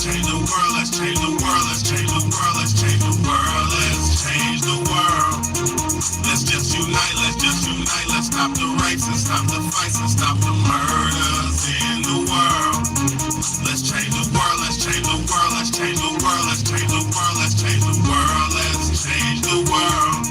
change the world, let's change the world, let's change the world, let's change the world, let's change the world. Let's just unite, let's just unite, let's stop the rapes and stop the fights and stop the murders in the world. Let's change the world, let's change the world, let's change the world, let's change the world, let's change the world, let's change the world.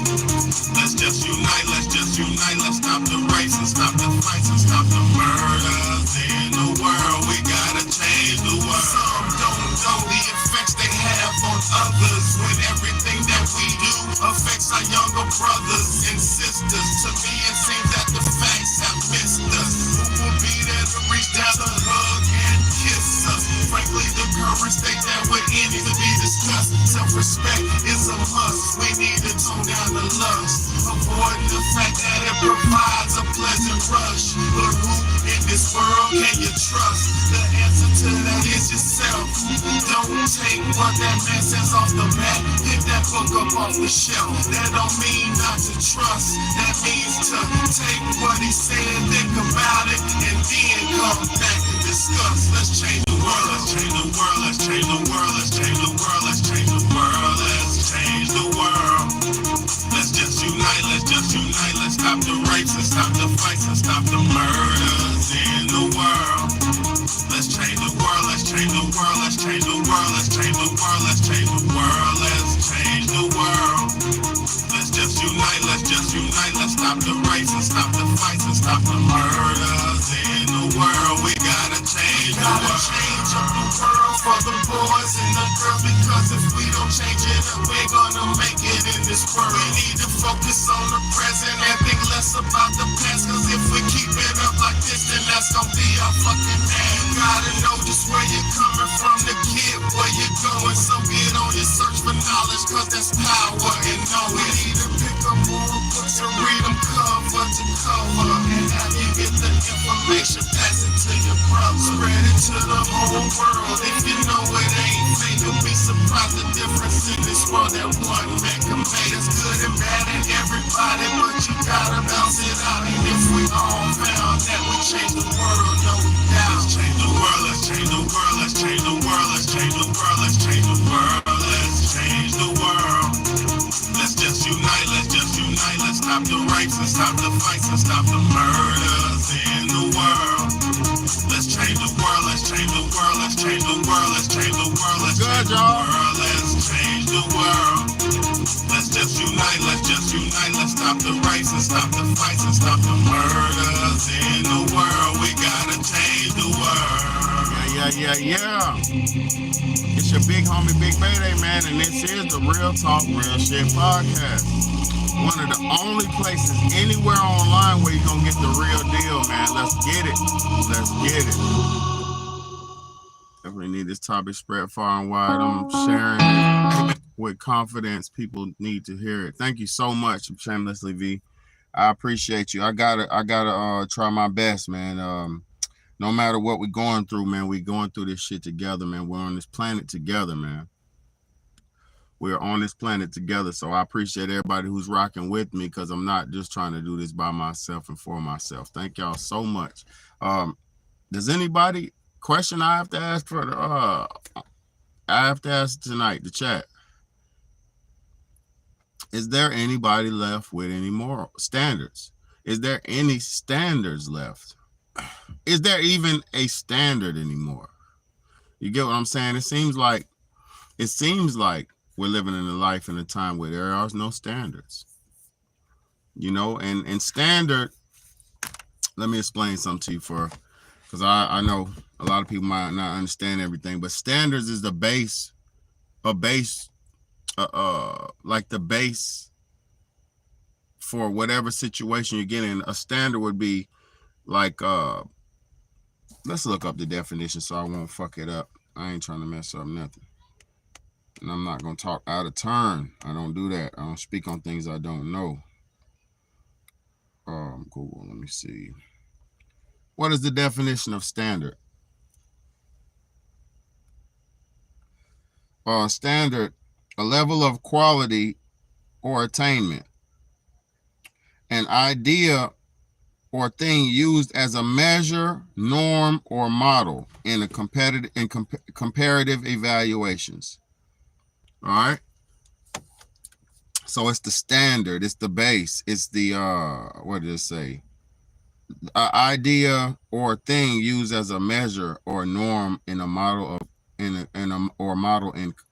Let's just unite, let's just unite, let's stop the rapes and stop the fights and stop the murders in the world. We gotta change the world. Some don't know the effects they have on others when everything that we do affects our younger brothers and sisters. To me it seems that the facts have missed us. Who will be there to reach down to hug and kiss us? Frankly, the current state that we're in needs to be discussed. Self-respect is a must. We need to tone down the lust, avoiding the fact that it provides a pleasant rush. But who in this world can you trust? The answer to that is yourself. Don't take what that man says off the bat. Pick that book up off the shelf. That don't mean not to trust. That means to take what he said, think about it, and then come back and discuss. Let's change the world, let's change the world, let's change the world, let's change the world, let's change the world, let's change the world. Let's just unite, let's just unite, let's stop the rapes and stop the fights and stop the murders in the world. Let's change the world, let's change the world, let's change the world, let's change the world, let's change the world, let's change the world. Let's just unite, let's stop the rapes and stop the fights and stop the murders in the world. We gotta change the world. Gotta change up the world for the boys and the girls, because if we don't change it up, we're gonna make it in this world. We need to focus on the present and think less about the past, cause if we keep it up like this, then that's gonna be our fucking name. You gotta know just where you're coming from, the kid, where you're going, so get on your search for knowledge, cause that's power and know it. We need to pick up more books and read them cover to cover, and have you get the information, pass it to your brother, spread it to the whole world. If you know it ain't fake, you'll be surprised the difference in this world that one man can make. It's good and bad in everybody, but you gotta bounce it out. And if we all found that we change the world, no doubt. Let's change the world, let's change the world, let's change the world, let's change the world, let's change the world, let's change the world. Let's just unite, let's stop the rapes and stop the fights and stop the murders in the world. Let's change the world, let's change the world, let's change the world, let's change the world, let's change the world, let's change the world. Let's just unite, let's stop the rapes and stop the fights and stop the murders in the world. We gotta change the world. Yeah. It's your big homie, Big Bayday, man, and this is the Real Talk, Real Shit podcast. One of the only places anywhere online where you're gonna get the real deal, man. Let's get it. Let's get it. Definitely need this topic spread far and wide. I'm sharing it with confidence. People need to hear it. Thank you so much, Shamelessly V. I appreciate you. I gotta try my best, man. No matter what we're going through, man, we're going through this shit together, man. We're on this planet together, man. We're on this planet together. So I appreciate everybody who's rocking with me, because I'm not just trying to do this by myself and for myself. Thank y'all so much. Does anybody question I have to ask for I have to ask tonight, the chat. Is there anybody left with any moral standards? Is there any standards left? Is there even a standard anymore? You get what I'm saying? It seems like we're living in a life in a time where there are no standards. You know, and standard, let me explain something to you because I know a lot of people might not understand everything, but standards is like the base for whatever situation you're getting. A standard would be like, let's look up the definition so I won't fuck it up. I ain't trying to mess up nothing. And I'm not going to talk out of turn. I don't do that. I don't speak on things I don't know. Google, let me see. What is the definition of standard? Standard, a level of quality or attainment, an idea or thing used as a measure, norm, or model in a comparative evaluations. All right. So it's the standard, it's the base, it's the what did it say? Idea or thing used as a measure or norm in a model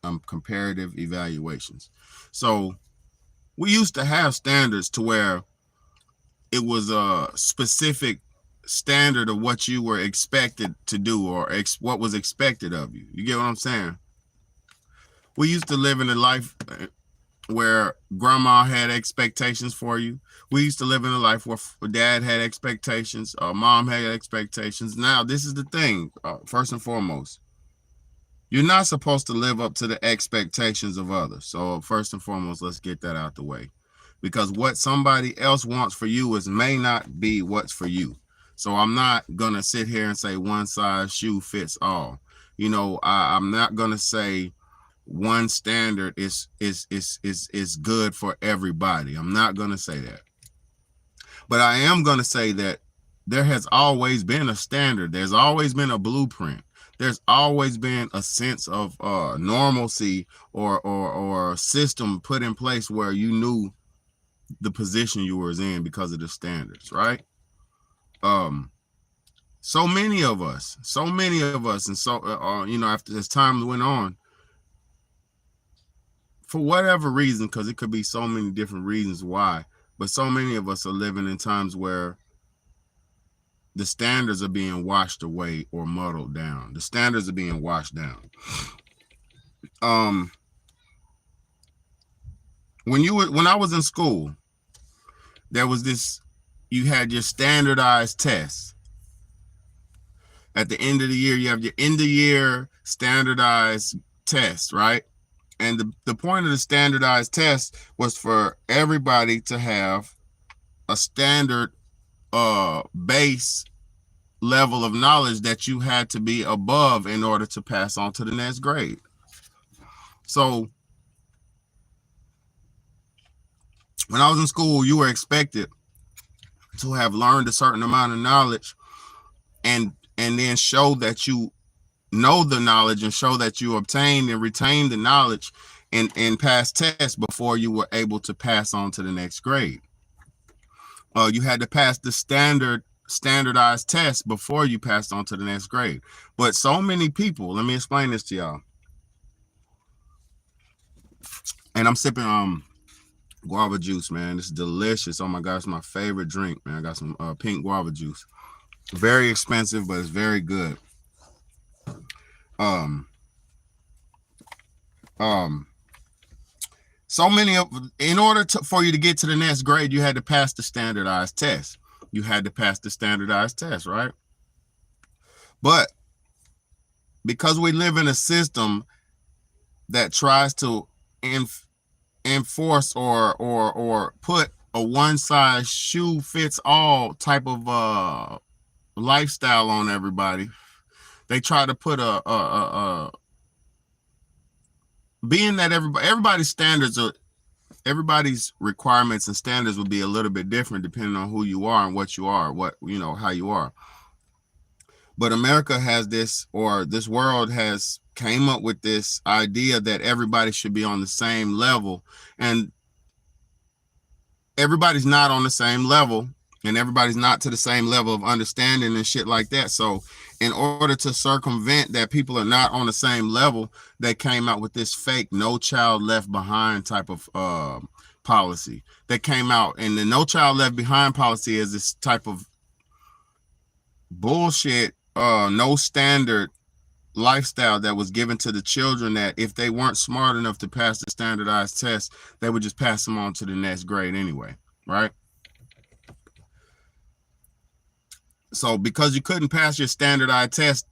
of comparative evaluations. So we used to have standards to where it was a specific standard of what you were expected to do or what was expected of you. You get what I'm saying? We used to live in a life where grandma had expectations for you. We used to live in a life where dad had expectations, mom had expectations. Now, this is the thing, first and foremost, you're not supposed to live up to the expectations of others. So first and foremost, let's get that out the way, because what somebody else wants for you may not be what's for you. So I'm not going to sit here and say one size shoe fits all. You know, I'm not going to say one standard is good for everybody. I'm not going to say that. But I am going to say that there has always been a standard. There's always been a blueprint. There's always been a sense of normalcy or system put in place where you knew the position you were in because of the standards, right? So many of us, and so you know, after as time went on, for whatever reason, because it could be so many different reasons why, but so many of us are living in times where the standards are being washed away or muddled down. The standards are being washed down. When I was in school, there was this, you had your standardized tests. At the end of the year, you have your end of year standardized test, right? And the point of the standardized test was for everybody to have a standard base level of knowledge that you had to be above in order to pass on to the next grade. So when I was in school, you were expected to have learned a certain amount of knowledge and then show that you know the knowledge and show that you obtained and retained the knowledge and pass tests before you were able to pass on to the next grade. You had to pass the standardized test before you passed on to the next grade. But so many people, let me explain this to y'all. And I'm sipping guava juice, man. It's delicious. Oh my gosh, it's my favorite drink, man. I got some pink guava juice. Very expensive, but it's very good. So many of, in order for you to get to the next grade, you had to pass the standardized test. You had to pass the standardized test, right? But because we live in a system that tries to enforce or put a one size shoe fits all type of lifestyle on everybody, they try to put being that everybody's standards are, everybody's requirements and standards will be a little bit different depending on who you are and what you are, what, you know, how you are. But America has this, or this world has came up with this idea that everybody should be on the same level, and everybody's not on the same level, and everybody's not to the same level of understanding and shit like that. So in order to circumvent that people are not on the same level, they came out with this fake No Child Left Behind type of policy that came out. And the No Child Left Behind policy is this type of bullshit, no standard lifestyle that was given to the children, that if they weren't smart enough to pass the standardized test, they would just pass them on to the next grade anyway, right? So because you couldn't pass your standardized test,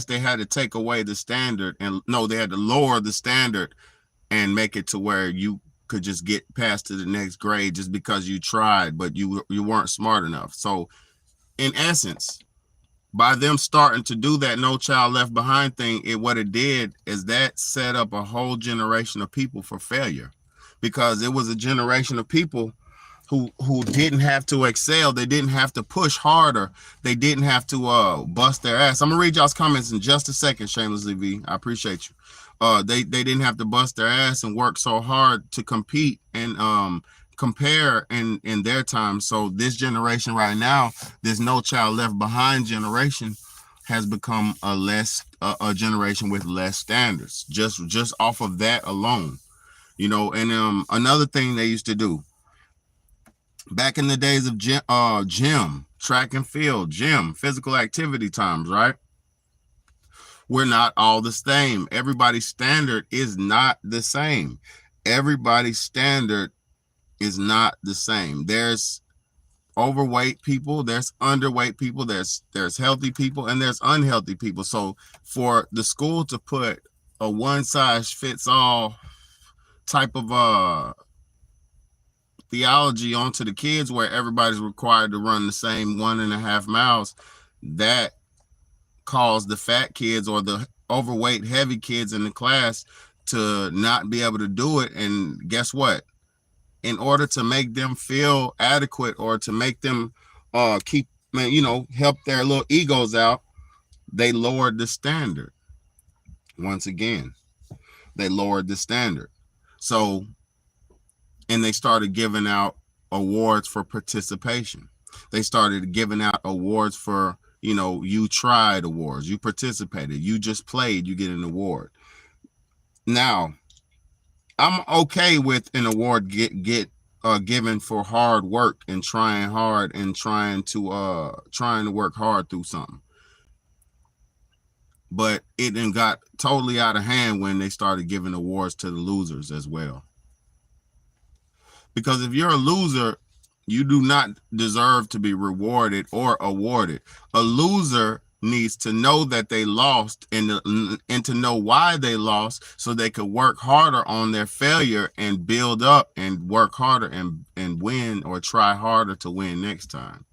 they had to take away the standard, and no, they had to lower the standard and make it to where you could just get passed to the next grade just because you tried, but you weren't smart enough. So in essence, by them starting to do that No Child Left Behind thing, what it did is that set up a whole generation of people for failure, because it was a generation of people who didn't have to excel. They didn't have to push harder. They didn't have to bust their ass. I'm gonna read y'all's comments in just a second, Shamelessly V. I appreciate you. They didn't have to bust their ass and work so hard to compete and compare in their time. So this generation right now, this No Child Left Behind generation has become a generation with less standards, just off of that alone, you know. And another thing they used to do back in the days of gym, track and field, gym, physical activity times, right? We're not all the same. Everybody's standard is not the same. Everybody's standard is not the same. There's overweight people, there's underweight people, there's healthy people, and there's unhealthy people. So for the school to put a one size fits all type of theology onto the kids where everybody's required to run the same 1.5 miles, that caused the fat kids or the overweight heavy kids in the class to not be able to do it. And guess what? In order to make them feel adequate or to make them keep, you know, help their little egos out, they lowered the standard. Once again, they lowered the standard. So, and they started giving out awards for participation. They started giving out awards for, you know, you tried awards, you participated, you just played, you get an award. Now, I'm okay with an award given for hard work and trying hard and trying to work hard through something. But it then got totally out of hand when they started giving awards to the losers as well. Because if you're a loser, you do not deserve to be rewarded or awarded. A loser needs to know that they lost and to know why they lost so they could work harder on their failure and build up and work harder and win, or try harder to win next time.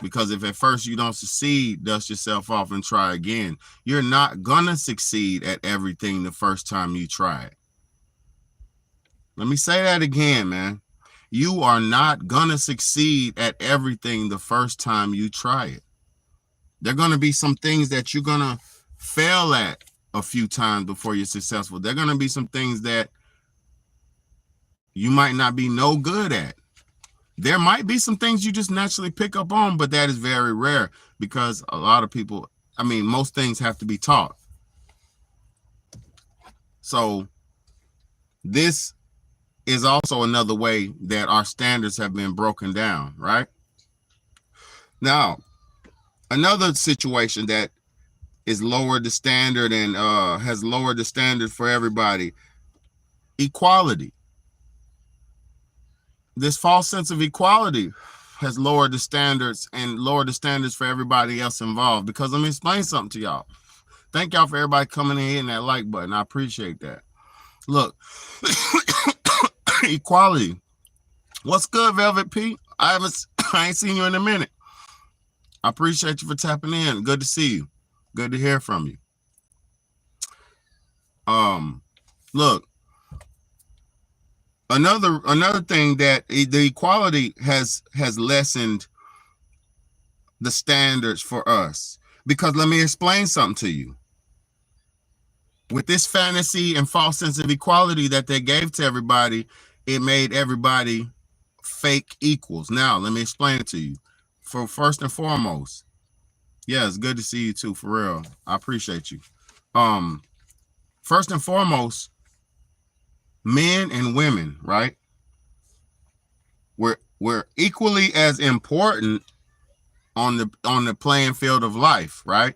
Because if at first you don't succeed, dust yourself off and try again. You're not gonna succeed at everything the first time you try it. Let me say that again, man. You are not gonna succeed at everything the first time you try it. There are gonna be some things that you're gonna fail at a few times before you're successful. There are gonna be some things that you might not be no good at. There might be some things you just naturally pick up on, but that is very rare because a lot of people, I mean, most things have to be taught. So this is also another way that our standards have been broken down, right? Now, another situation that is lowered the standard and has lowered the standard for everybody, equality. This false sense of equality has lowered the standards and lowered the standards for everybody else involved. Because let me explain something to y'all. Thank y'all for everybody coming in and hitting that like button. I appreciate that. Look, equality. What's good, Velvet P? I ain't seen you in a minute. I appreciate you for tapping in. Good to see you. Good to hear from you. Look, another thing that the equality has lessened the standards for us, because let me explain something to you. With this fantasy and false sense of equality that they gave to everybody, it made everybody fake equals. Now, let me explain it to you. For first and foremost, yeah, it's good to see you too, for real. I appreciate you. First and foremost, men and women, right? We're equally as important on the playing field of life, right?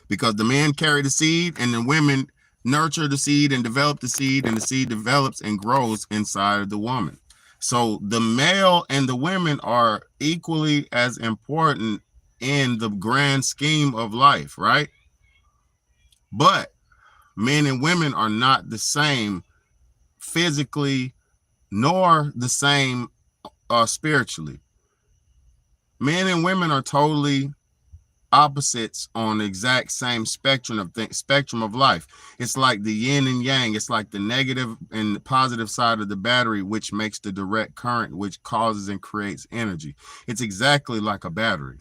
Because the men carry the seed and the women nurture the seed and develop the seed, and the seed develops and grows inside of the woman. So the male and the women are equally as important in the grand scheme of life, right? But men and women are not the same physically, nor the same spiritually. Men and women are totally opposites on the exact same spectrum of life. It's like the yin and yang. It's like the negative and the positive side of the battery, which makes the direct current, which causes and creates energy. It's exactly like a battery.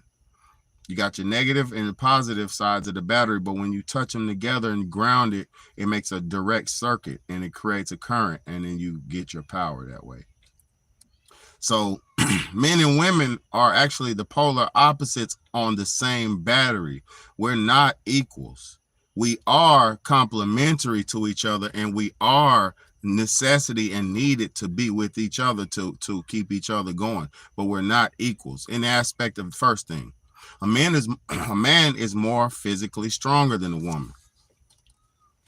You got your negative and the positive sides of the battery, but when you touch them together and ground it, it makes a direct circuit and it creates a current, and then you get your power that way. So men and women are actually the polar opposites on the same battery. We're not equals. We are complementary to each other, and we are necessity and needed to be with each other to keep each other going, but we're not equals in the aspect of the first thing. A man is more physically stronger than a woman.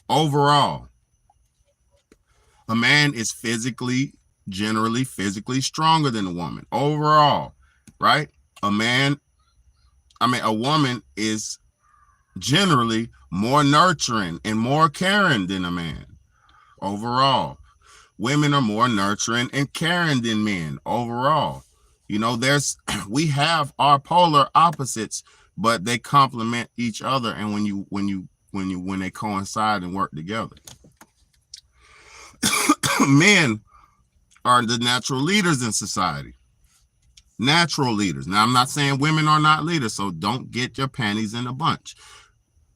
Overall, a man is generally physically stronger than a woman. Overall, right? A woman is generally more nurturing and more caring than a man. Overall, women are more nurturing and caring than men. Overall, we have our polar opposites, but they complement each other, and when they coincide and work together. Men are the natural leaders in society. Natural leaders. Now, I'm not saying women are not leaders, so don't get your panties in a bunch.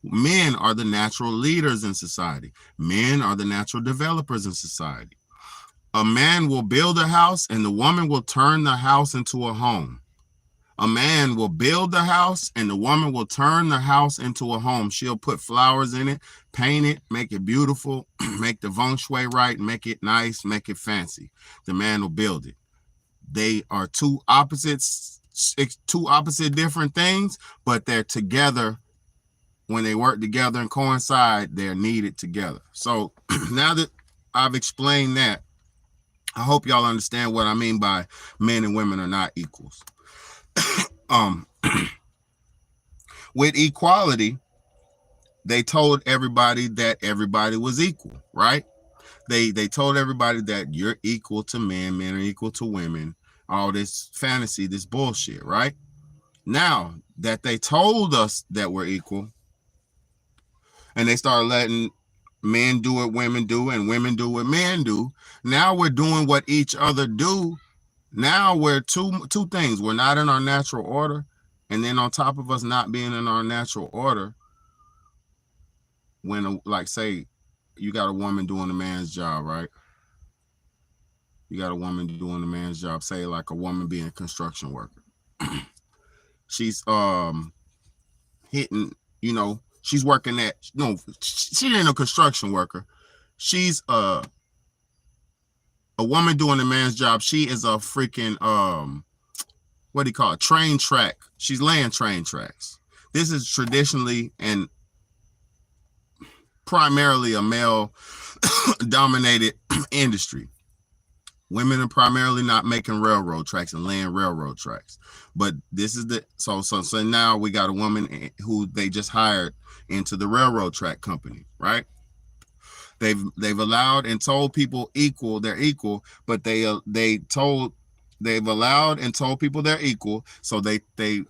Men are the natural leaders in society. Men are the natural developers in society. A man will build a house and the woman will turn the house into a home. A man will build the house and the woman will turn the house into a home. She'll put flowers in it, paint it, make it beautiful, make the feng shui right, make it nice, make it fancy. The man will build it. They are two opposite different things, but they're together. When they work together and coincide, they're needed together. So now that I've explained that, I hope y'all understand what I mean by men and women are not equals. With equality, they told everybody that everybody was equal, right? They told everybody that you're equal to men, men are equal to women, all this fantasy, this bullshit, right? Now that they told us that we're equal, and they started letting men do what women do and women do what men do, now we're doing what each other do. Now we're two things. We're not in our natural order. And then on top of us not being in our natural order, when, like, say, you got a woman doing a man's job, right? You got a woman doing a man's job, say like a woman being a construction worker. She's hitting, she's working at, she ain't a construction worker. She's a woman doing a man's job. She is a freaking, what do you call it? Train track. She's laying train tracks. This is traditionally and primarily a male dominated industry. Women are primarily not making railroad tracks and laying railroad tracks. But this is so now we got a woman who they just hired into the railroad track company, right? They've allowed and told people they're equal, but they've allowed and told people they're equal, so they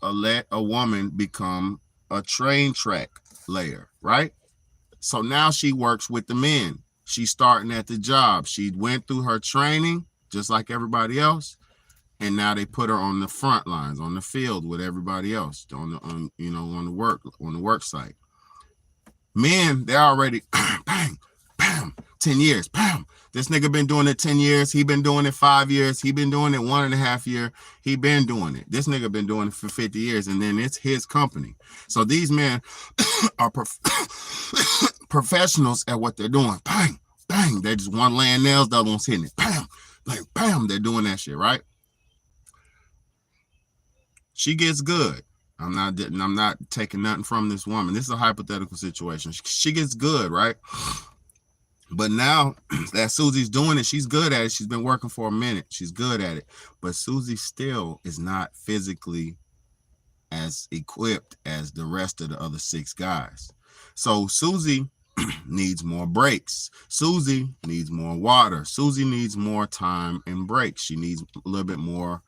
let a woman become a train track layer, right? So now she works with the men. She's starting at the job. She went through her training just like everybody else, and now they put her on the front lines, on the field with everybody else, on the work site. Men, they're already bang, bam, 10 years, bam. This nigga been doing it 10 years. He been doing it 5 years. He been doing it 1.5 years. He been doing it. This nigga been doing it for 50 years, and then it's his company. So these men are professionals at what they're doing. Bang, bang. They just one laying nails, the other one's hitting it. Bam, like bam. They're doing that shit, right? She gets good. I'm not taking nothing from this woman. This is a hypothetical situation. She gets good, right? But now that Susie's doing it, she's good at it. She's been working for a minute. She's good at it. But Susie still is not physically as equipped as the rest of the other 6 guys. So Susie needs more breaks. Susie needs more water. Susie needs more time and breaks. She needs a little bit more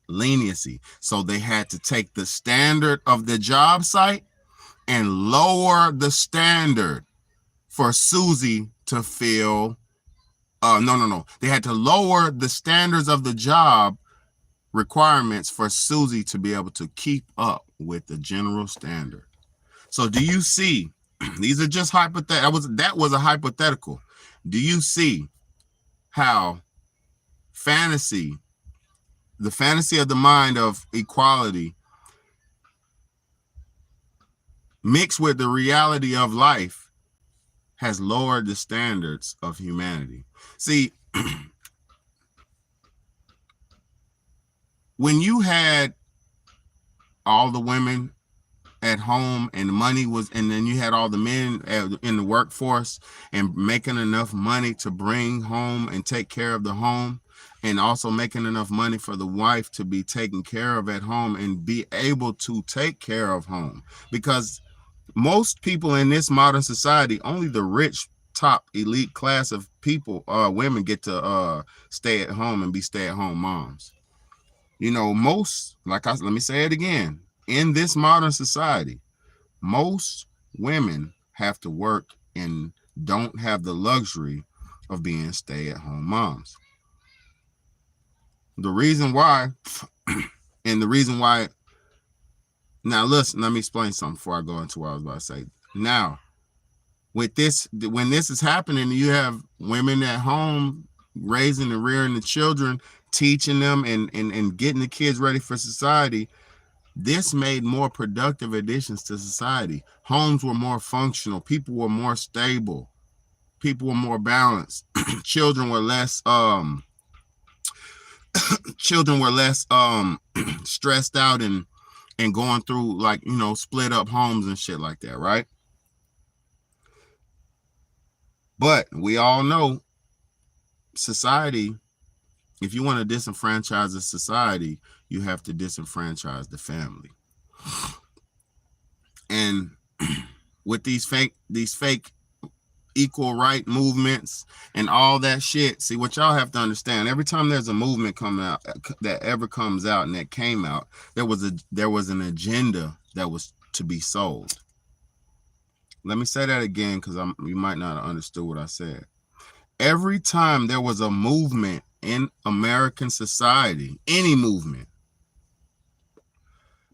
leniency. So they had to take the standard of the job site and lower the standard for Susie to feel, no. They had to lower the standards of the job requirements for Susie to be able to keep up with the general standard. So do you see, these are just hypothetical, that was a hypothetical. Do you see how the fantasy of the mind of equality mixed with the reality of life has lowered the standards of humanity? See, when you had all the women at home and the money was, and then you had all the men in the workforce and making enough money to bring home and take care of the home, and also making enough money for the wife to be taken care of at home and be able to take care of home. Because most people in this modern society, only the rich, top elite class of people, women, get to stay at home and be stay-at-home moms. You know, let me say it again. In this modern society, most women have to work and don't have the luxury of being stay-at-home moms. The reason why, now listen, let me explain something before I go into what I was about to say. Now, with this, when this is happening, you have women at home raising and rearing the children, teaching them and getting the kids ready for society. This made more productive additions to society. Homes were more functional. People were more stable. People were more balanced. Children were less stressed out and going through, like, you know, split up homes and shit like that, right? But we all know society, if you want to disenfranchise a society, you have to disenfranchise the family. And with these fake equal right movements and all that shit, see, what y'all have to understand, every time there's a movement coming out that ever comes out and that came out, there was an agenda that was to be sold. Let me say that again, because you might not have understood what I said. Every time there was a movement in American society, any movement,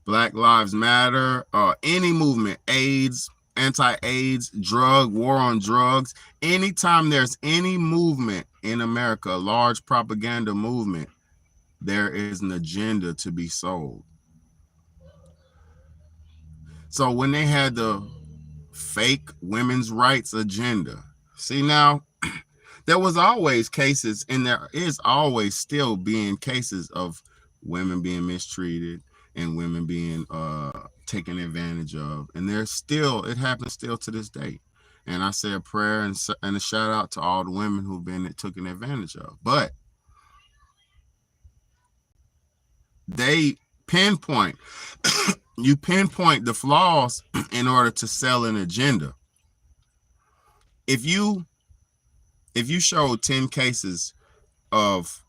Black Lives Matter, any movement, AIDS, anti-AIDS, war on drugs, anytime there's any movement in America, a large propaganda movement, there is an agenda to be sold. So when they had the fake women's rights agenda, see, now, there was always cases, and there is always still being cases of women being mistreated and women being taken advantage of. And it happens still to this day. And I say a prayer and a shout out to all the women who've been taken advantage of. But they pinpoint, you pinpoint the flaws in order to sell an agenda. If you show 10 cases of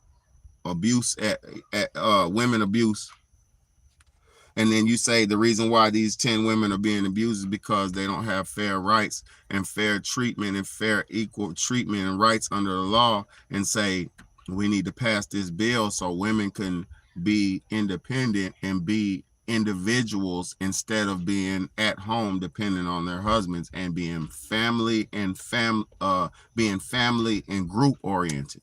abuse at women abuse, and then you say the reason why these 10 women are being abused is because they don't have fair rights and fair treatment and fair equal treatment and rights under the law, and say we need to pass this bill so women can be independent and be individuals instead of being at home depending on their husbands and being family and group oriented.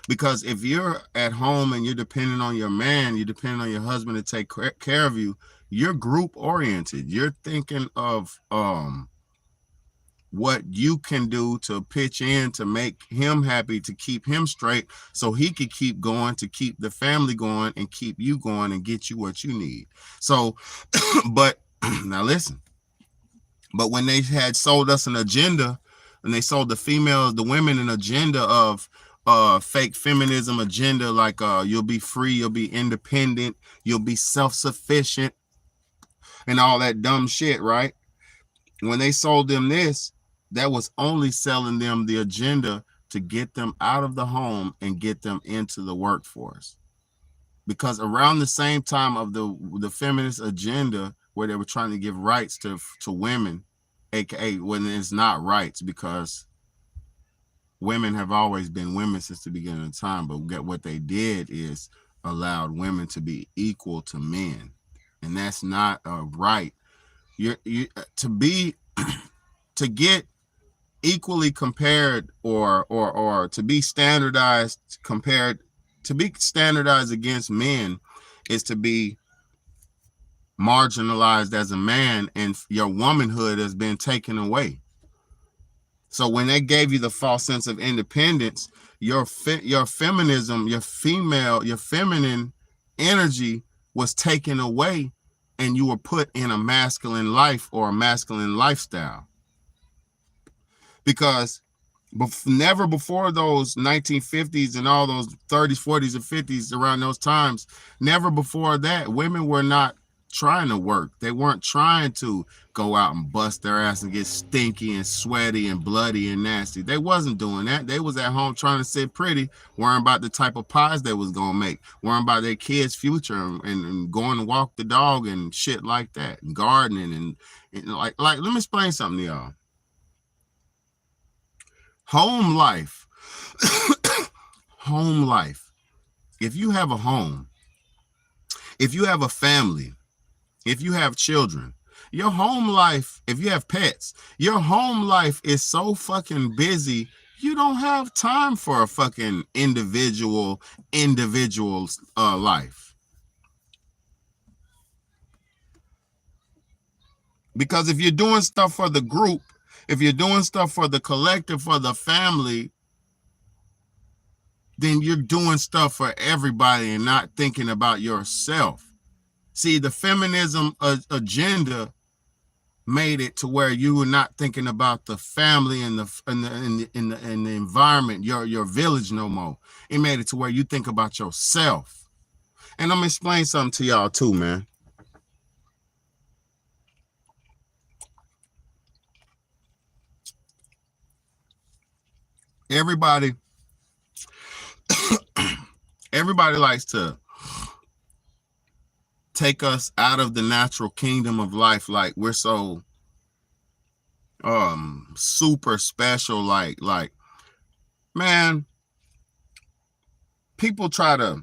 Because if you're at home and you're depending on your man, you're depending on your husband to take care of you, you're group oriented. You're thinking of what you can do to pitch in to make him happy, to keep him straight so he could keep going, to keep the family going and keep you going and get you what you need. So, but now listen, but when they had sold us an agenda, and they sold the women an agenda of fake feminism agenda, like you'll be free, you'll be independent, you'll be self-sufficient and all that dumb shit, right? When they sold them this, that was only selling them the agenda to get them out of the home and get them into the workforce. because around the same time of the feminist agenda, where they were trying to give rights to women, aka when it's not rights, because women have always been women since the beginning of time, but what they did is allowed women to be equal to men, and that's not a right. You to be to get equally compared or to be standardized against men is to be marginalized as a man, and your womanhood has been taken away. So when they gave you the false sense of independence, your feminism, your feminine energy was taken away, and you were put in a masculine life or a masculine lifestyle. Because never before those 1950s and all those 30s, 40s, and 50s, around those times, never before that, women were not trying to work. They weren't trying to go out and bust their ass and get stinky and sweaty and bloody and nasty. They wasn't doing that. They was at home trying to sit pretty, worrying about the type of pies they was gonna make, worrying about their kids' future, and going to walk the dog and shit like that, and gardening and like let me explain something to y'all. Home life. Home life. If you have a home, if you have a family, if you have children, your home life, if you have pets, your home life is so fucking busy, you don't have time for a fucking individual life. Because if you're doing stuff for the group, if you're doing stuff for the collective, for the family, then you're doing stuff for everybody and not thinking about yourself. See, the feminism agenda made it to where you were not thinking about the family and the environment, your village no more. It made it to where you think about yourself. And I'm gonna explain something to y'all too, man. Everybody likes to take us out of the natural kingdom of life, like we're so super special, like man, people try to,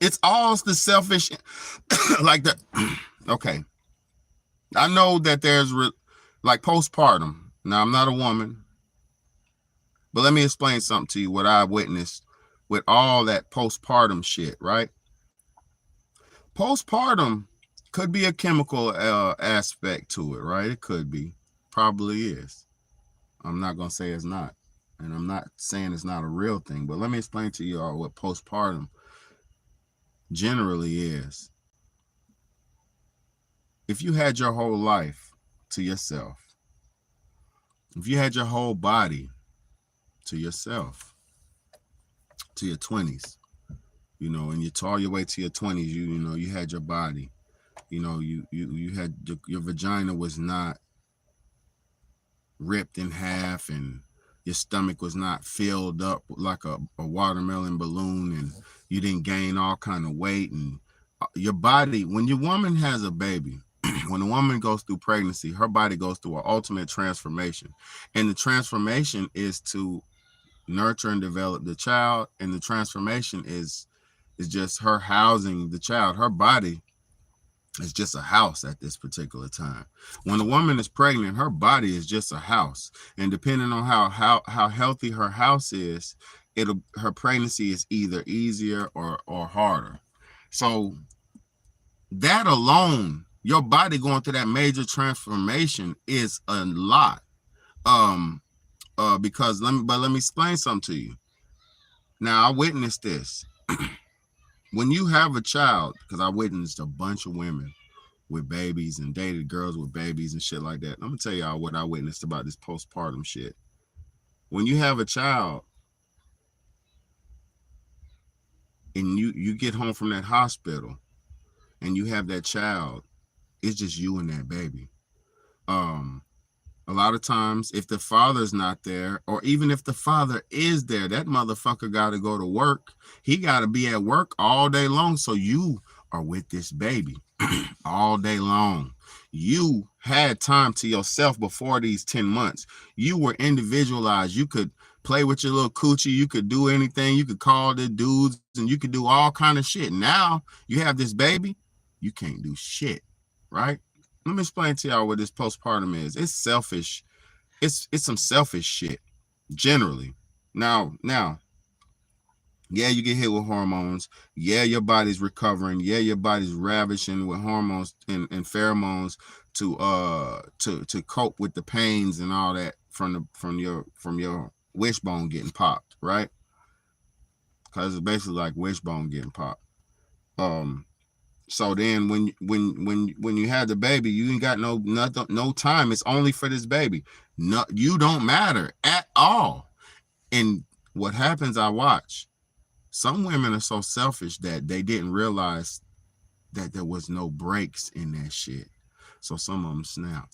it's all the selfish like that. Okay, I know that there's like postpartum. Now, I'm not a woman, but let me explain something to you, what I witnessed with all that postpartum shit, right? Postpartum could be a chemical aspect to it, right? It could be, probably is. I'm not going to say it's not. And I'm not saying it's not a real thing, but let me explain to you all what postpartum generally is. If you had your whole life to yourself, if you had your whole body to yourself, to your 20s, you know, and you tore your way to your 20s, you know, you had your body, you know, you had your vagina was not ripped in half, and your stomach was not filled up like a watermelon balloon, and you didn't gain all kind of weight, and your body, when your woman has a baby, when a woman goes through pregnancy, her body goes through an ultimate transformation. And the transformation is to nurture and develop the child. And the transformation is just her housing the child. Her body is just a house at this particular time. When a woman is pregnant, her body is just a house. And depending on how healthy her house is, her pregnancy is either easier or harder. So that alone, your body going through that major transformation is a lot. Because let me explain something to you. Now, I witnessed this. When you have a child, because I witnessed a bunch of women with babies and dated girls with babies and shit like that. I'm gonna tell y'all what I witnessed about this postpartum shit. When you have a child and you get home from that hospital and you have that child, it's just you and that baby. A lot of times, if the father's not there, or even if the father is there, that motherfucker got to go to work. He got to be at work all day long. So you are with this baby all day long. You had time to yourself before these 10 months. You were individualized. You could play with your little coochie. You could do anything. You could call the dudes and you could do all kind of shit. Now you have this baby. You can't do shit, right? Let me explain to y'all what this postpartum is. It's selfish. It's some selfish shit, generally. Now, yeah, you get hit with hormones. Yeah, your body's recovering. Yeah, your body's ravishing with hormones and pheromones to cope with the pains and all that from your wishbone getting popped, right? Because it's basically like wishbone getting popped. So then when you have the baby, you ain't got no time. It's only for this baby. No, you don't matter at all. And what happens, I watch. Some women are so selfish that they didn't realize that there was no breaks in that shit. So some of them snap.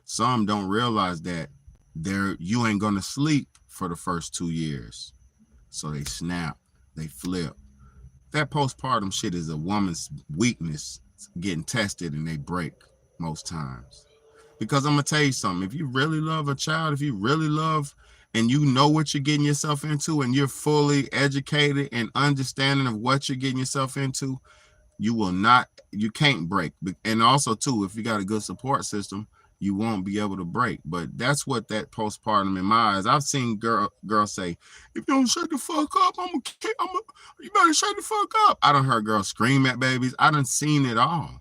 Some don't realize that you ain't gonna sleep for the first 2 years. So they snap, they flip. That postpartum shit is a woman's weakness getting tested, and they break most times. Because I'm gonna tell you something, if you really love a child, if you really love and you know what you're getting yourself into and you're fully educated and understanding of what you're getting yourself into, you can't break. And also too, if you got a good support system, you won't be able to break. But that's what that postpartum, in my eyes, I've seen girls say, if you don't shut the fuck up, you better shut the fuck up. I done heard girls scream at babies. I done seen it all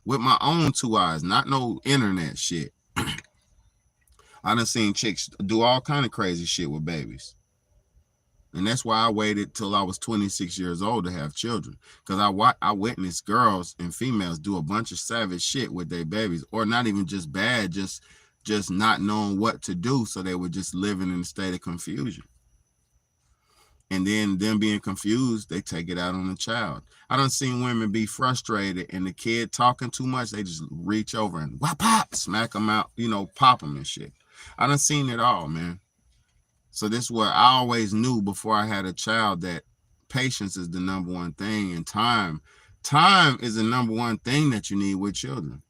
with my own 2 eyes, not no internet shit. I done seen chicks do all kind of crazy shit with babies. And that's why I waited till I was 26 years old to have children. Because I witnessed girls and females do a bunch of savage shit with their babies. Or not even just bad, just not knowing what to do. So they were just living in a state of confusion. And then them being confused, they take it out on the child. I done seen women be frustrated and the kid talking too much. They just reach over and pop, smack them out, pop them and shit. I done seen it all, man. So this is what I always knew before I had a child, that patience is the number one thing, and time is the number one thing that you need with children.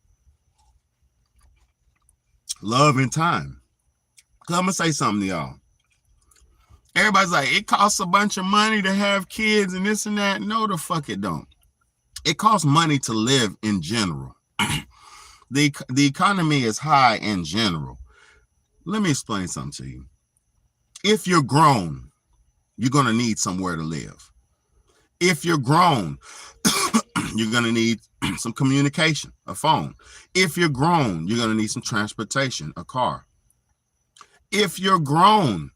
Love and time. Because I'm going to say something to y'all. Everybody's like, it costs a bunch of money to have kids and this and that. No, the fuck it don't. It costs money to live in general. The economy is high in general. Let me explain something to you. If you're grown, you're going to need somewhere to live. If you're grown, you're going to need some communication, a phone. If you're grown, you're going to need some transportation, a car. If you're grown,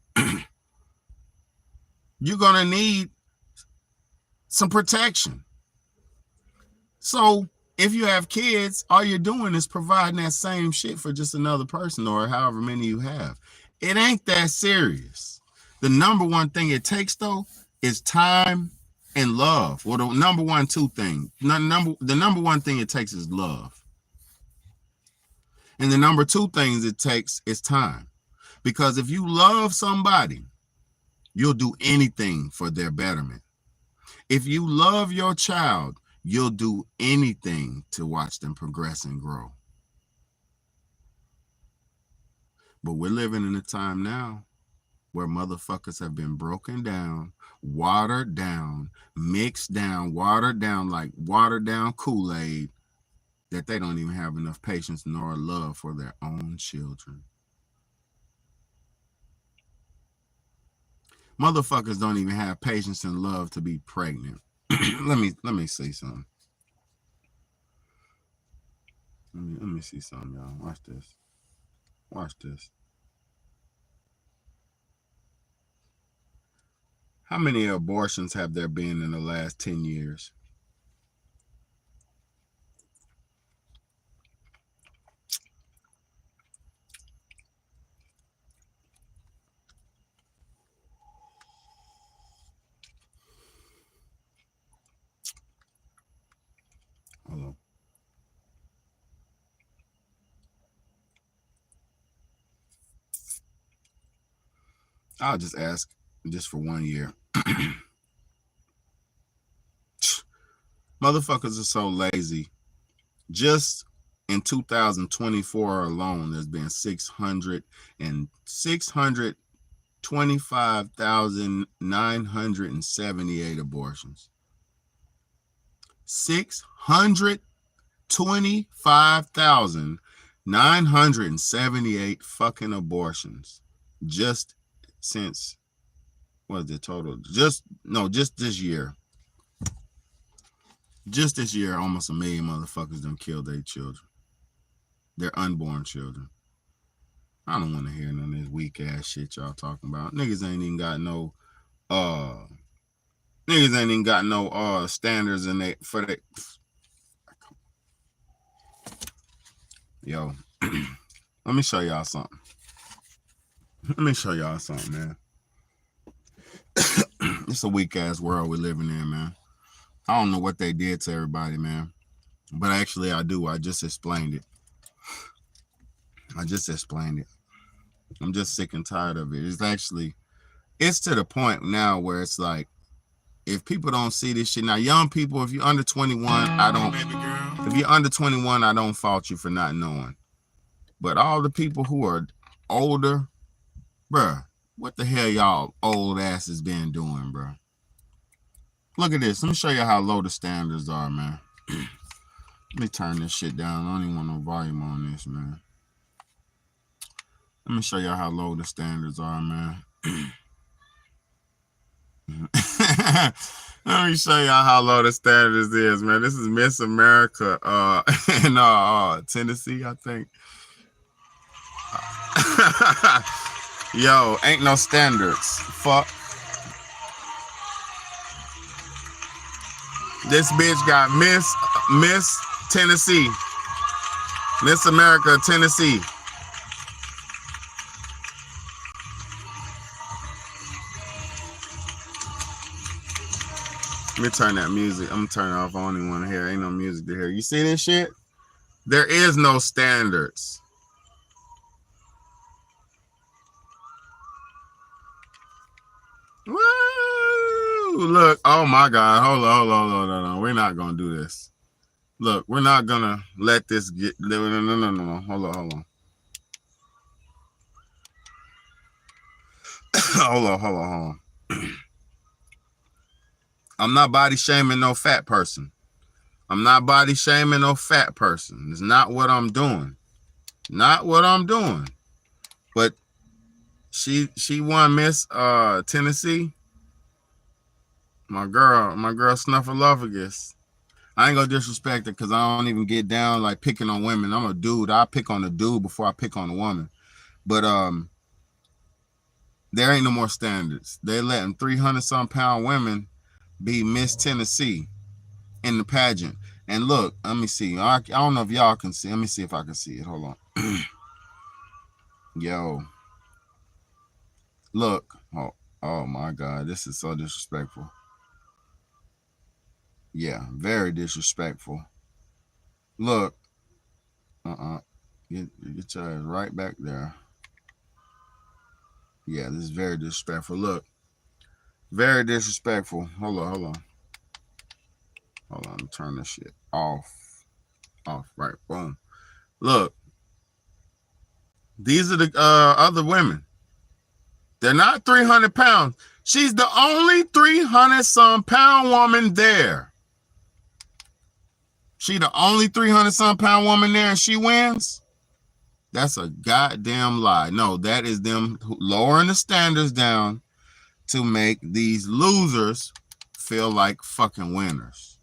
you're going to need some protection. So if you have kids, all you're doing is providing that same shit for just another person or however many you have. It ain't that serious. The number one thing it takes, though, is time and love. Well, the number one thing it takes is love. And the number two things it takes is time. Because if you love somebody, you'll do anything for their betterment. If you love your child, you'll do anything to watch them progress and grow. But we're living in a time now where motherfuckers have been broken down, watered down, mixed down, watered down like watered down Kool-Aid, that they don't even have enough patience nor love for their own children. Motherfuckers don't even have patience and love to be pregnant. Let me say something. Let me see something, y'all. Watch this. Watch this. How many abortions have there been in the last 10 years? Hold on. I'll just ask just for 1 year. Motherfuckers are so lazy. Just in 2024 alone, there's been 625,978 abortions. 625,978 fucking abortions just since, what is the total? Just this year. Just this year, almost 1 million motherfuckers done killed their children. Their unborn children. I don't want to hear none of this weak ass shit y'all talking about. Niggas ain't even got no standards in they for that. Yo, let me show y'all something. Man. It's a weak ass world we're living in, man. I don't know what they did to everybody, man. But actually I do. I just explained it. I'm just sick and tired of it. It's to the point now where it's like, if people don't see this shit now, young people, if you're under 21, if you're under 21, I don't fault you for not knowing. But all the people who are older, bruh, what the hell y'all old asses been doing, bruh? Look at this. Let me show you how low the standards are, man. Let me turn this shit down. I don't even want no volume on this, man. Let me show you how low the standards are, man. Let me show y'all how low the standards is, man. This is Miss America in Tennessee, I think. Yo, ain't no standards. Fuck. This bitch got Miss Tennessee. Miss America, Tennessee. Let me turn that music. I'm gonna turn it off. I don't even want to hear. Ain't no music to hear. You see this shit? There is no standards. Woo! Look, oh my God. Hold on. We're not gonna do this. Look, we're not gonna let this get. No. Hold on. Hold on. I'm not body shaming no fat person. It's not what I'm doing. But she won Miss Tennessee. My girl Snuffleupagus. I ain't gonna disrespect her because I don't even get down like picking on women. I'm a dude. I pick on the dude before I pick on a woman. But there ain't no more standards. They're letting 300-some pound women be Miss Tennessee in the pageant. And look, let me see. I don't know if y'all can see. Let me see if I can see it. Hold on. Yo. Look. Oh my God. This is so disrespectful. Yeah, very disrespectful. Look. Get your ass right back there. Yeah, this is very disrespectful. Look. Very disrespectful. Hold on. Let me turn this shit off. Right. Boom. Look. These are the other women. They're not 300 pounds. She's the only 300-some pound woman there. She the only 300-some pound woman there and she wins? That's a goddamn lie. No, that is them lowering the standards down to make these losers feel like fucking winners.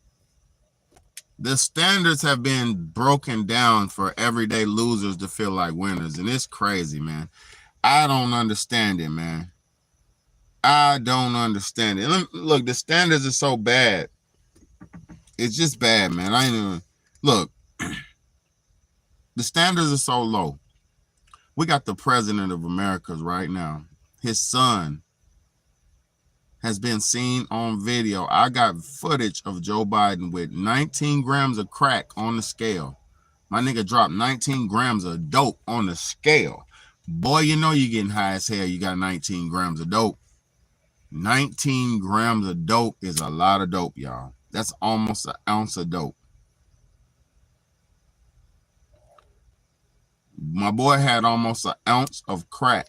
The standards have been broken down for everyday losers to feel like winners, and it's crazy, man. I don't understand it, man. I don't understand it. Look, the standards are so bad. It's just bad, man. I ain't even look. The standards are so low. We got the president of America right now. His son has been seen on video. I got footage of Joe Biden with 19 grams of crack on the scale. My nigga dropped 19 grams of dope on the scale. Boy, you know you're getting high as hell. You got 19 grams of dope. 19 grams of dope is a lot of dope, y'all. That's almost an ounce of dope. My boy had almost an ounce of crack,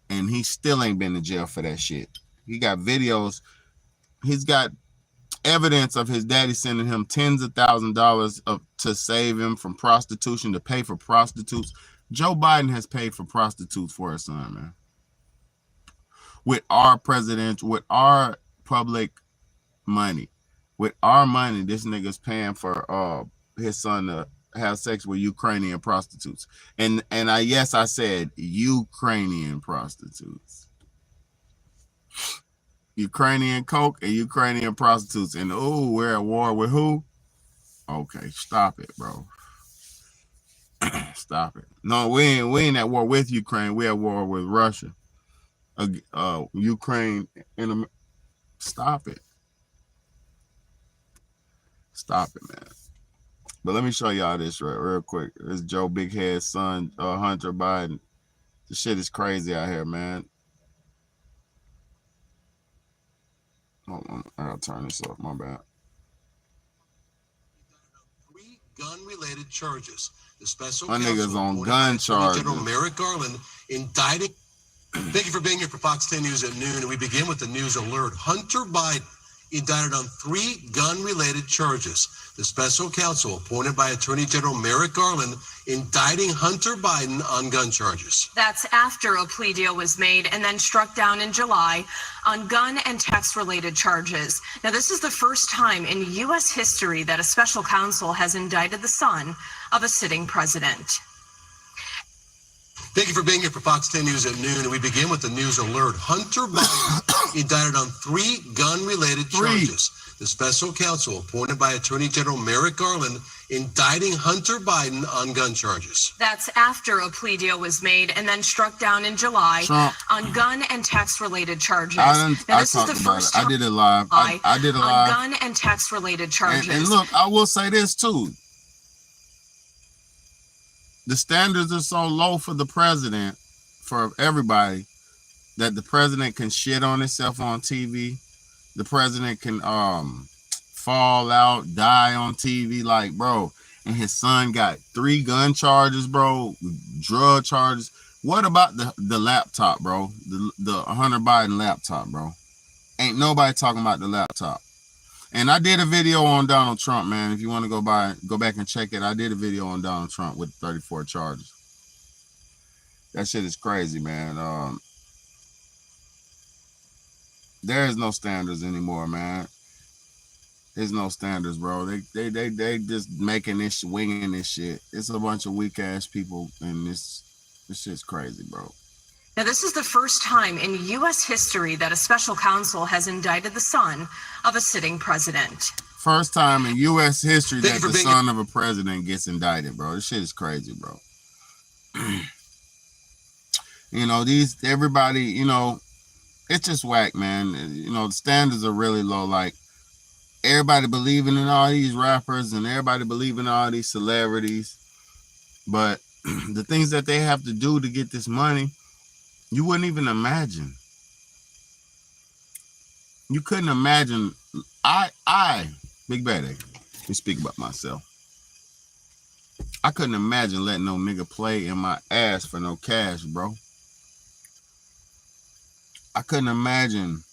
and he still ain't been to jail for that shit. He got videos. He's got evidence of his daddy sending him tens of thousands of dollars to save him from prostitution, to pay for prostitutes. Joe Biden has paid for prostitutes for his son, man. With our president, with our public money, with our money, this nigga's paying for his son to have sex with Ukrainian prostitutes. And I said Ukrainian prostitutes. Ukrainian coke and Ukrainian prostitutes. And oh, we're at war with who? Okay, stop it, bro. Stop it. No, we ain't at war with Ukraine. We're at war with Russia. Ukraine and stop it. Stop it, man. But let me show y'all this real quick. This Joe Big Head's son, Hunter Biden. This shit is crazy out here, man. Hold on, I gotta turn this off. My bad. 3 gun-related charges. The special my niggas on gun charges. General Merrick Garland indicting. Thank you for being here for Fox 10 News at noon. And we begin with the news alert. Hunter Biden indicted on 3 gun-related charges. The special counsel appointed by Attorney General Merrick Garland indicting Hunter Biden on gun charges. That's after a plea deal was made and then struck down in July on gun and text-related charges. Now, this is the first time in U.S. history that a special counsel has indicted the son of a sitting president. Thank you for being here for Fox 10 News at noon. And we begin with the news alert. Hunter Biden indicted on 3 gun-related charges. The special counsel appointed by Attorney General Merrick Garland indicting Hunter Biden on gun charges. That's after a plea deal was made and then struck down in July on gun and text-related charges. Now, this is the first time I did it live. I did it live. On gun and text-related charges. And look, I will say this too. The standards are so low for the president, for everybody, that the president can shit on himself on TV. The president can fall out, die on TV, like, bro. And his son got 3 gun charges, bro, drug charges. What about the laptop, bro? The Hunter Biden laptop, bro. Ain't nobody talking about the laptop. And I did a video on Donald Trump, man. If you want to go back and check it. I did a video on Donald Trump with 34 charges. That shit is crazy, man. There is no standards anymore, man. There's no standards, bro. They just making this, winging this shit. It's a bunch of weak ass people, and this shit's crazy, bro. Now, this is the first time in U.S. history that a special counsel has indicted the son of a sitting president. First time in U.S. history that the son of a president gets indicted, bro. This shit is crazy, bro. You know, everybody, you know, it's just whack, man. You know, the standards are really low. Like, everybody believing in all these rappers and everybody believing in all these celebrities. But the things that they have to do to get this money, you wouldn't even imagine. You couldn't imagine. Big Bad Egg, let me speak about myself. I couldn't imagine letting no nigga play in my ass for no cash, bro. I couldn't imagine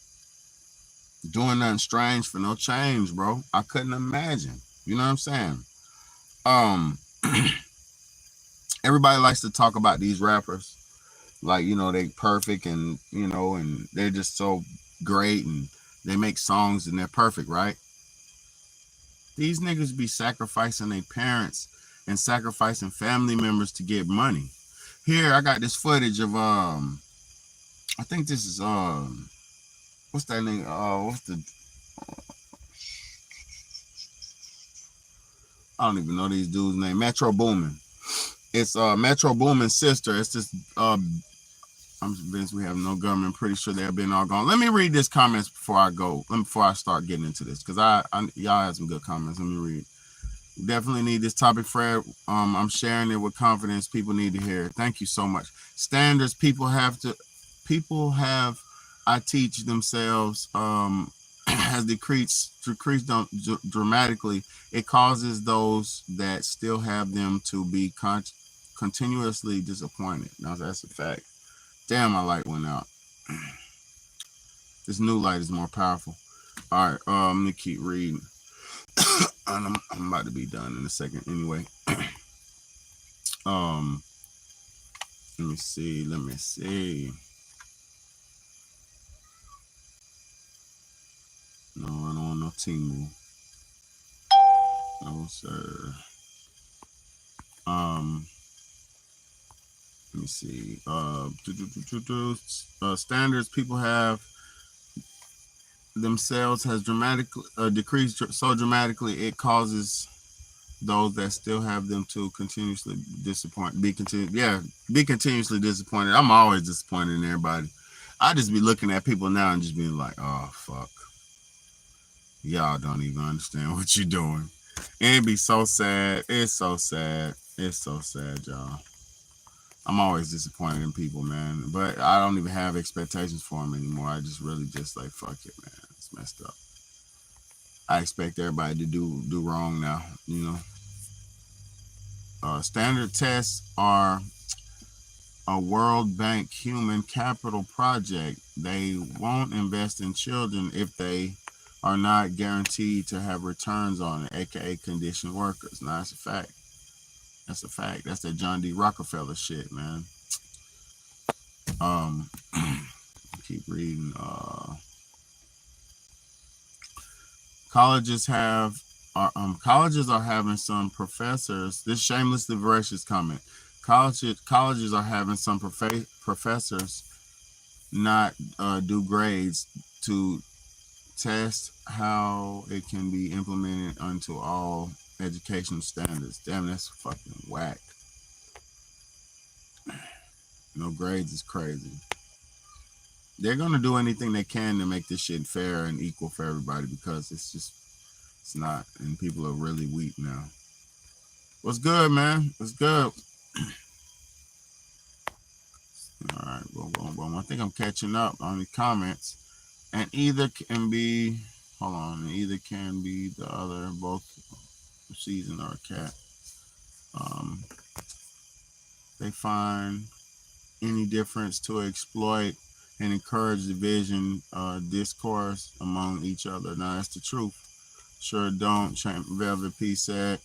doing nothing strange for no change, bro. I couldn't imagine. You know what I'm saying? Everybody likes to talk about these rappers. Like, you know, they perfect and, you know, and they're just so great and they make songs and they're perfect, right? These niggas be sacrificing their parents and sacrificing family members to get money. Here, I got this footage of, I think this is, what's that name? I don't even know these dudes' name. Metro Boomin. It's Metro Boomin's sister. It's this, I'm convinced we have no government. Pretty sure they've been all gone. Let me read this comments before I go, before I start getting into this, because y'all have some good comments. Let me read. Definitely need this topic, Fred. I'm sharing it with confidence. People need to hear it. Thank you so much. Standards people have, I teach themselves, has decreased dramatically. It causes those that still have them to be continuously disappointed. Now that's a fact. Damn, my light went out. This new light is more powerful. All right, let me keep reading. I'm about to be done in a second anyway. Let me see. No, I don't want no Temu. No, sir. Let me see. Standards people have themselves has dramatically decreased so dramatically it causes those that still have them to continuously be continuously disappointed. I'm always disappointed in everybody. I just be looking at people now and just being like, oh fuck, y'all don't even understand what you're doing. And it'd be so sad. It's so sad, y'all. I'm always disappointed in people, man. But I don't even have expectations for them anymore. I just really just like, fuck it, man. It's messed up. I expect everybody to do wrong now, you know. Standard tests are a World Bank human capital project. They won't invest in children if they are not guaranteed to have returns on it, aka conditioned workers. Now, that's a fact. That's a fact. That's that John D. Rockefeller shit, man. Keep reading. Colleges are having some professors. This shamelessly voracious comment. Colleges are having some professors not do grades to test how it can be implemented onto all educational standards. Damn, that's fucking whack. No grades is crazy. They're gonna do anything they can to make this shit fair and equal for everybody because it's not, and people are really weak now. What's good, man? What's good? All right, boom. I think I'm catching up on the comments, and either can be the other, both a season or a cat. They find any difference to exploit and encourage division, discourse among each other. Now that's the truth. Sure don't. Velvet P said.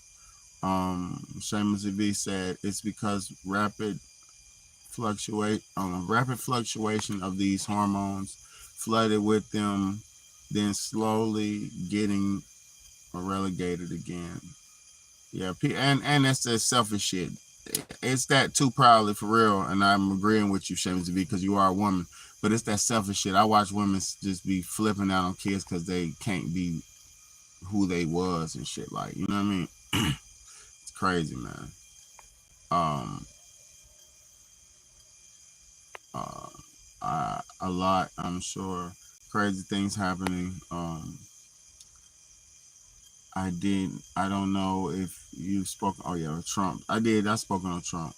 Shameless V said it's because rapid fluctuation of these hormones, flooded with them, then slowly getting relegated again. Yeah, and that's that selfish shit. It's that too proudly for real, and I'm agreeing with you, Shameless V, because you are a woman. But it's that selfish shit. I watch women just be flipping out on kids because they can't be who they was and shit. Like, you know what I mean? It's crazy, man. A lot, I'm sure, crazy things happening. I don't know if you spoke. Oh yeah, Trump. I spoke on Trump.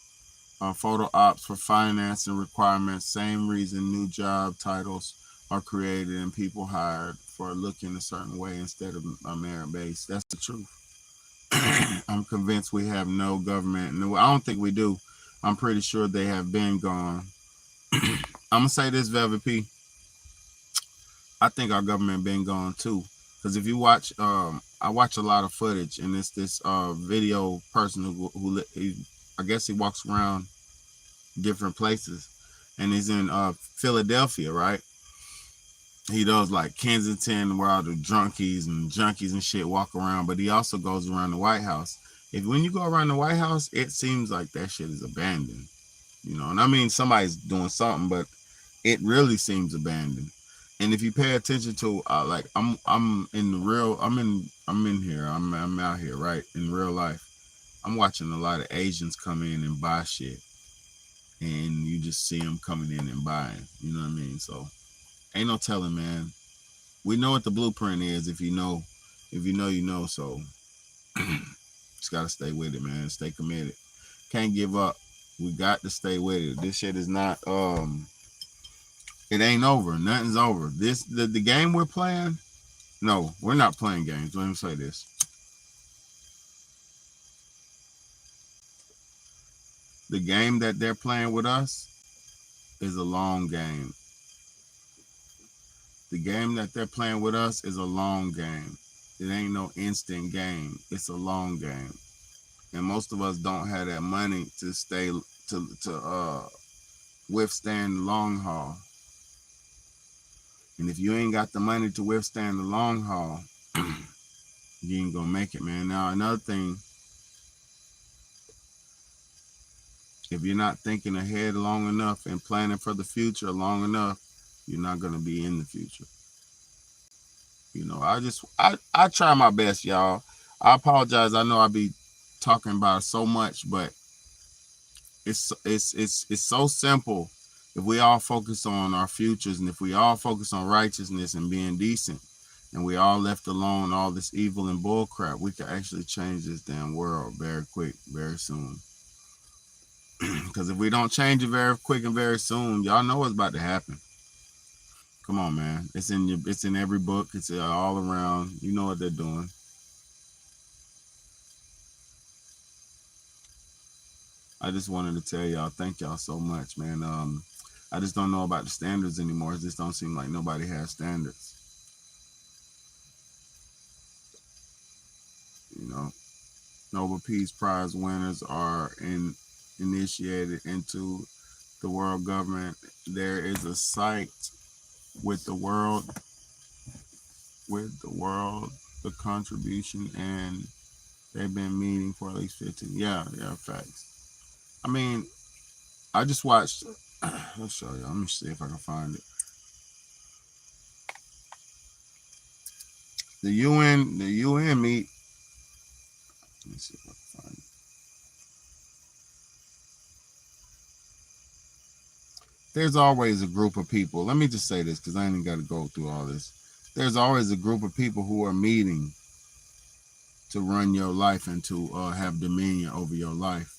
Photo ops for financing requirements. Same reason new job titles are created and people hired for looking a certain way instead of a merit base. That's the truth. I'm convinced we have no government. No, I don't think we do. I'm pretty sure they have been gone. I'm gonna say this, Velvet P. I think our government been gone too. Because if you watch, I watch a lot of footage, and it's this video person who I guess he walks around different places, and he's in Philadelphia, right? He does like Kensington, where all the junkies and shit walk around, but he also goes around the White House. When you go around the White House, it seems like that shit is abandoned, you know. And I mean, somebody's doing something, but it really seems abandoned. And if you pay attention to, like, I'm out here, right, in real life. I'm watching a lot of Asians come in and buy shit, and you just see them coming in and buying. You know what I mean? So, ain't no telling, man. We know what the blueprint is. If you know, you know. So, Just gotta stay with it, man. Stay committed. Can't give up. We got to stay with it. This shit is not it ain't over. Nothing's over. The game we're playing. No, we're not playing games. Let me say this. The game that they're playing with us is a long game. The game that they're playing with us is a long game. It ain't no instant game. It's a long game. And most of us don't have that money to stay to withstand the long haul. And if you ain't got the money to withstand the long haul, you ain't gonna make it, man. Now, another thing, if you're not thinking ahead long enough and planning for the future long enough, you're not gonna be in the future. You know, I try my best, y'all. I apologize. I know I be talking about it so much, but it's so simple. If we all focus on our futures, and if we all focus on righteousness and being decent, and we all left alone all this evil and bull crap, we can actually change this damn world very quick, very soon. Because if we don't change it very quick and very soon, y'all know what's about to happen. Come on, man. It's in every book. It's all around. You know what they're doing. I just wanted to tell y'all, thank y'all so much, man. I just don't know about the standards anymore. It just don't seem like nobody has standards. You know, Nobel Peace Prize winners are initiated into the world government. There is a site with the world, the contribution, and they've been meeting for at least 15. Yeah, facts. I mean, I just watched. I'll show you. Let me see if I can find it. The UN meet. Let me see if I can find it. There's always a group of people. Let me just say this because I ain't got to go through all this. There's always a group of people who are meeting to run your life and to have dominion over your life.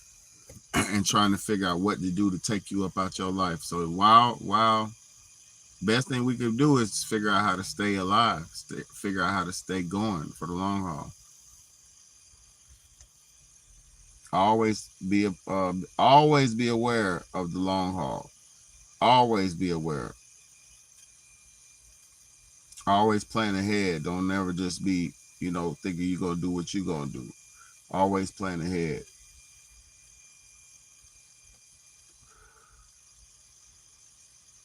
And trying to figure out what to do to take you up out your life. So while best thing we could do is figure out how to stay alive, figure out how to stay going for the long haul. Always be aware of the long haul. Always be aware. Always plan ahead. Don't never just be, thinking you're gonna do what you're gonna do. Always plan ahead.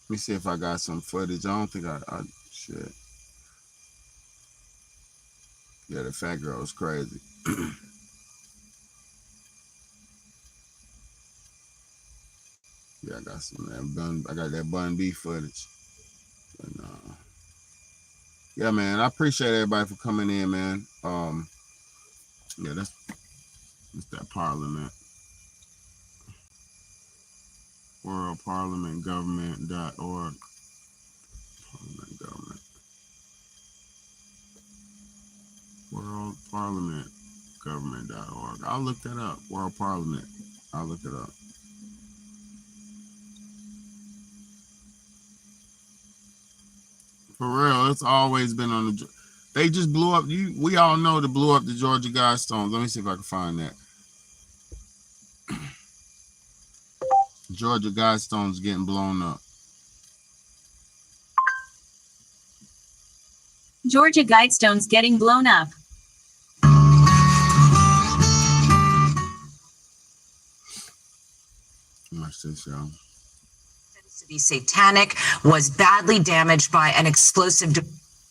Let me see if I got some footage. I don't think I shit. Yeah, the fat girl was crazy. Yeah, I got some I got that Bun B footage. But, yeah, man, I appreciate everybody for coming in, man. Yeah, that's that Parliament. WorldParliamentGovernment.org. Parliament Government. WorldParliamentGovernment.org. I'll look that up. World Parliament. I'll look it up. For real, it's always been on the. They just blew up. We all know they blew up the Georgia Guidestones. Let me see if I can find that. Georgia Guidestones getting blown up. Georgia Guidestones getting blown up. Watch this, y'all. To be satanic was badly damaged by an explosive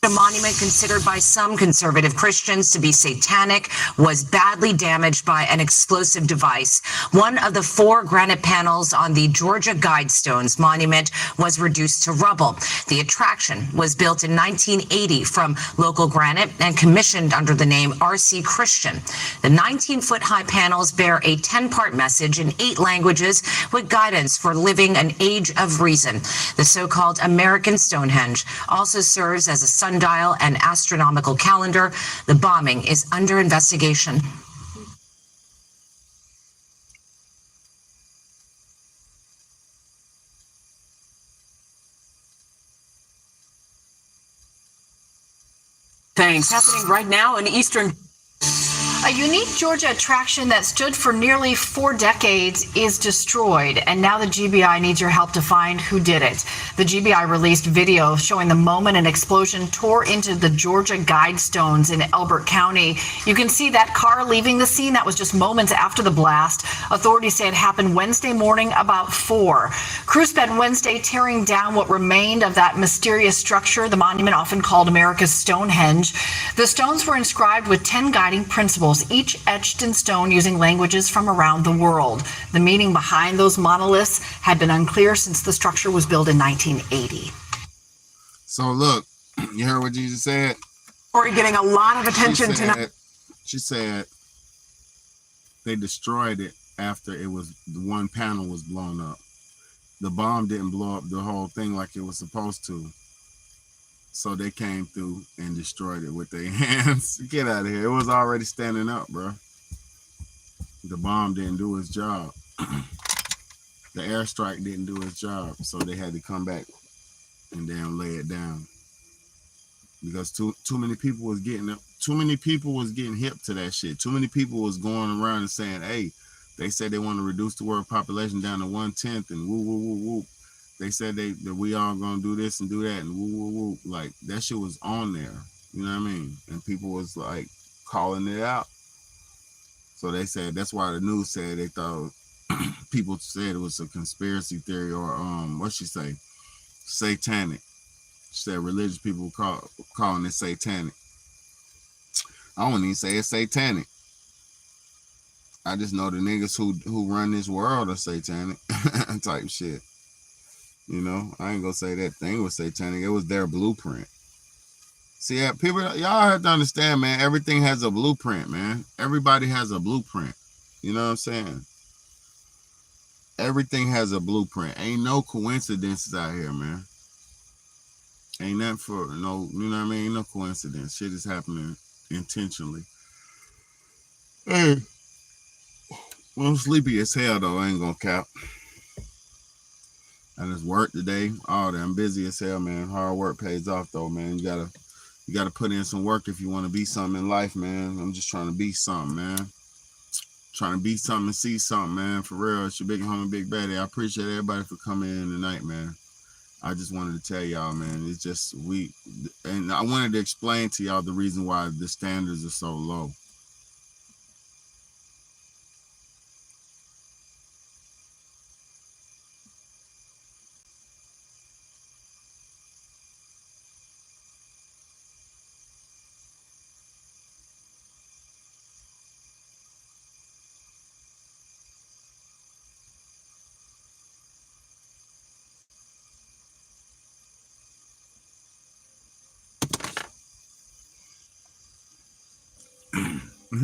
a monument considered by some conservative Christians to be satanic was badly damaged by an explosive device. One of the 4 granite panels on the Georgia Guidestones monument was reduced to rubble. The attraction was built in 1980 from local granite and commissioned under the name R.C. Christian. The 19-foot-high panels bear a 10-part message in 8 languages with guidance for living an age of reason. The so-called American Stonehenge also serves as a sundial and astronomical calendar. The bombing is under investigation. Thanks. Happening right now in Eastern. A unique Georgia attraction that stood for nearly 4 decades is destroyed, and now the GBI needs your help to find who did it. The GBI released video showing the moment an explosion tore into the Georgia Guidestones in Elbert County. You can see that car leaving the scene. That was just moments after the blast. Authorities say it happened Wednesday morning about 4. Crews spent Wednesday tearing down what remained of that mysterious structure, the monument often called America's Stonehenge. The stones were inscribed with 10 guiding principles, each etched in stone using languages from around the world. The meaning behind those monoliths had been unclear since the structure was built in 1980. So look, you heard what Jesus said? Or getting a lot of attention tonight. She said they destroyed it after it was, one panel was blown up. The bomb didn't blow up the whole thing like it was supposed to. So they came through and destroyed it with their hands. Get out of here. It was already standing up, bro. The bomb didn't do its job. The airstrike didn't do its job. So they had to come back and damn lay it down. Because too many people was getting hip to that shit. Too many people was going around and saying, hey, they said they want to reduce the world population down to 1/10 and woo, woo, woo, woo. They said that we all gonna do this and do that and woo, woo, woo. Like, that shit was on there. You know what I mean? And people was like calling it out. So they said, that's why the news said they thought people said it was a conspiracy theory or what she say? Satanic. She said religious people calling it satanic. I wouldn't even say it's satanic. I just know the niggas who run this world are satanic type shit. You know, I ain't gonna say that thing was satanic. It was their blueprint. See, people, y'all have to understand, man, everything has a blueprint, man. Everybody has a blueprint. You know what I'm saying? Everything has a blueprint. Ain't no coincidences out here, man. Ain't nothing for no, you know what I mean? Ain't no coincidence. Shit is happening intentionally. Hey, well, I'm sleepy as hell, though. I ain't gonna cap. I just worked today. Oh, I'm busy as hell, man. Hard work pays off, though, man. You gotta put in some work if you want to be something in life, man. I'm just trying to be something, man. Trying to be something and see something, man. For real, it's your big homie, Big Baddie. I appreciate everybody for coming in tonight, man. I just wanted to tell y'all, man, it's just and I wanted to explain to y'all the reason why the standards are so low.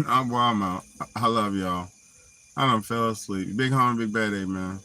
I'm out. I love y'all. I done fell asleep. Big homie, Big Baddie, man.